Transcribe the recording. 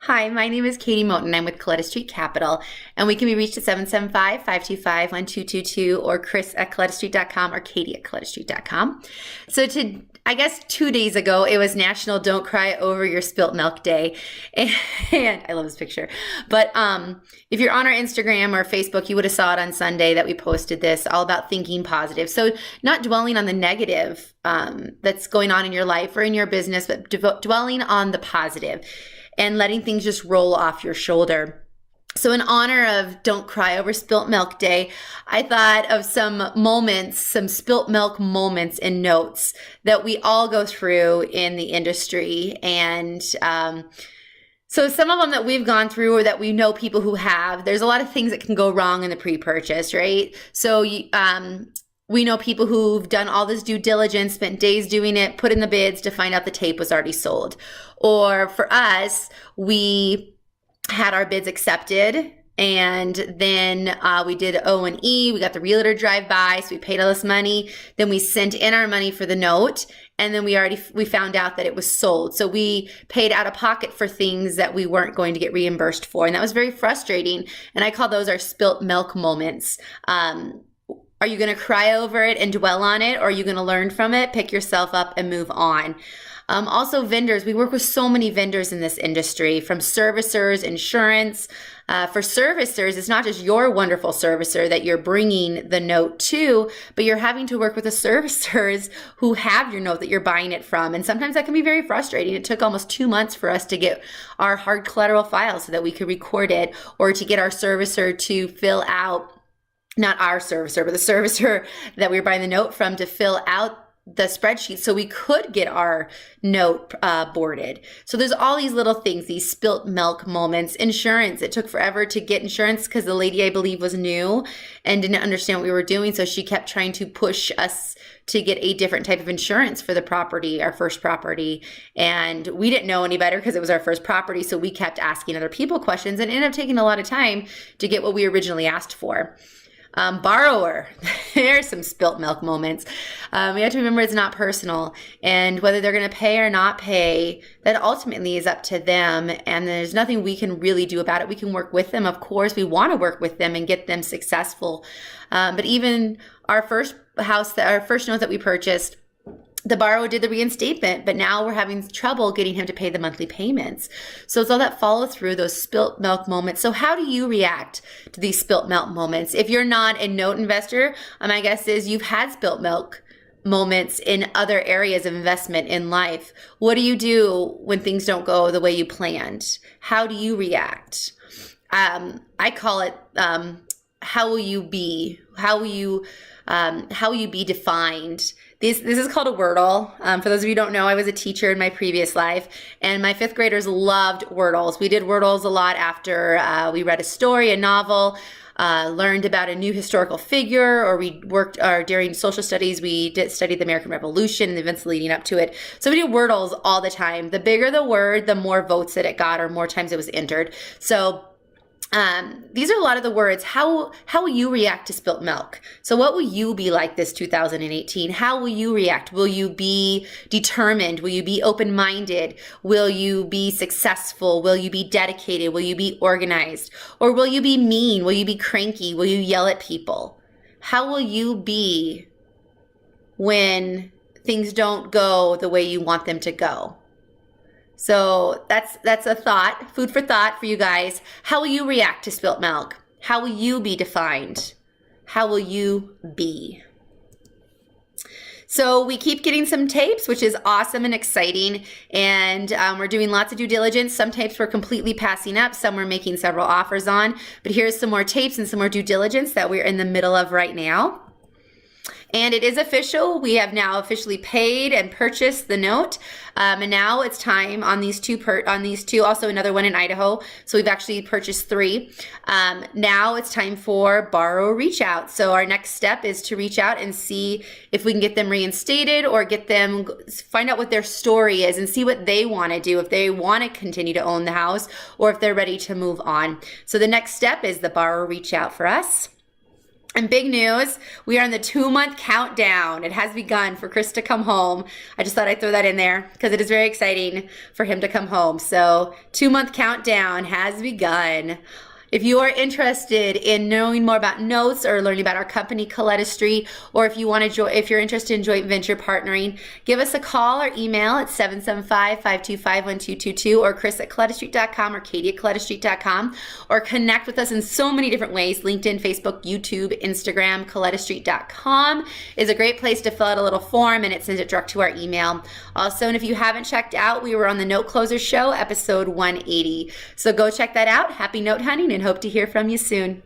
Hi, my name is Katie Moten. I'm with Colletta Street Capital, and we can be reached at 775-525-1222 or chris@collettastreet.com or katie@collettastreet.com. So I guess 2 days ago, it was National Don't Cry Over Your Spilt Milk Day. And I love this picture. But if you're on our Instagram or Facebook, you would have saw it on Sunday that we posted this, all about thinking positive. So not dwelling on the negative that's going on in your life or in your business, but dwelling on the positive and letting things just roll off your shoulder. So in honor of Don't Cry Over Spilt Milk Day, I thought of some moments, some spilt milk moments and notes that we all go through in the industry. And so some of them that we've gone through or that we know people who have, there's a lot of things that can go wrong in the pre-purchase, right? So we know people who've done all this due diligence, spent days doing it, put in the bids to find out the tape was already sold. Or for us, we had our bids accepted and then we did O&E. We got the realtor drive by, so we paid all this money. Then we sent in our money for the note, and then we found out that it was sold. So we paid out of pocket for things that we weren't going to get reimbursed for, and that was very frustrating. And I call those our spilt milk moments. Are you going to cry over it and dwell on it, or are you going to learn from it, pick yourself up, and move on? Also, vendors. We work with so many vendors in this industry, from servicers, insurance. For servicers, it's not just your wonderful servicer that you're bringing the note to, but you're having to work with the servicers who have your note that you're buying it from. And sometimes that can be very frustrating. It took almost 2 months for us to get our hard collateral file so that we could record it, or to get our servicer to fill out, not our servicer, but the servicer that we were buying the note from, to fill out the spreadsheet so we could get our note boarded. So there's all these little things, these spilt milk moments. Insurance, it took forever to get insurance because the lady, I believe, was new and didn't understand what we were doing. So she kept trying to push us to get a different type of insurance for the property, our first property. And we didn't know any better because it was our first property. So we kept asking other people questions and ended up taking a lot of time to get what we originally asked for. Borrower, there's some spilt milk moments. We have to remember it's not personal, and whether they're going to pay or not pay, that ultimately is up to them, and there's nothing we can really do about it. We can work with them. Of course, we want to work with them and get them successful. But even our first our first note that we purchased, the borrower did the reinstatement, but now we're having trouble getting him to pay the monthly payments. So it's all that follow through, those spilt milk moments. So how do you react to these spilt milk moments? If you're not a note investor, my guess is you've had spilt milk moments in other areas of investment in life. What do you do when things don't go the way you planned? How do you react? I call it, how will you be? How will you be defined? This is called a Wordle. For those of you who don't know, I was a teacher in my previous life, and my fifth graders loved Wordles. We did Wordles a lot after we read a story, a novel, learned about a new historical figure, or we worked, or during social studies, we studied the American Revolution and the events leading up to it. So we do Wordles all the time. The bigger the word, the more votes that it got, or more times it was entered. So these are a lot of the words. How will you react to spilt milk? So what will you be like this 2018? How will you react? Will you be determined? Will you be open-minded? Will you be successful? Will you be dedicated? Will you be organized? Or will you be mean? Will you be cranky? Will you yell at people? How will you be when things don't go the way you want them to go? So that's a thought, food for thought for you guys. How will you react to spilt milk? How will you be defined? How will you be? So we keep getting some tapes, which is awesome and exciting. And we're doing lots of due diligence. Some tapes we're completely passing up. Some we're making several offers on. But here's some more tapes and some more due diligence that we're in the middle of right now. And it is official. We have now officially paid and purchased the note. And now it's time on these two, also another one in Idaho. So we've actually purchased 3. Now it's time for borrow reach out. So our next step is to reach out and see if we can get them reinstated, or get them, find out what their story is and see what they want to do, if they want to continue to own the house or if they're ready to move on. So the next step is the borrow reach out for us. And big news, we are in the 2-month countdown. It has begun for Chris to come home. I just thought I'd throw that in there because it is very exciting for him to come home. So 2-month countdown has begun. If you are interested in knowing more about notes or learning about our company, Colletta Street, or if you want to if you're interested in joint venture partnering, give us a call or email at 775-525-1222 or chris@collettastreet.com or katie@collettastreet.com, or connect with us in so many different ways. LinkedIn, Facebook, YouTube, Instagram. collettastreet.com is a great place to fill out a little form, and it sends it direct to our email. Also, and if you haven't checked out, we were on the Note Closer Show, episode 180. So go check that out. Happy note hunting, and hope to hear from you soon.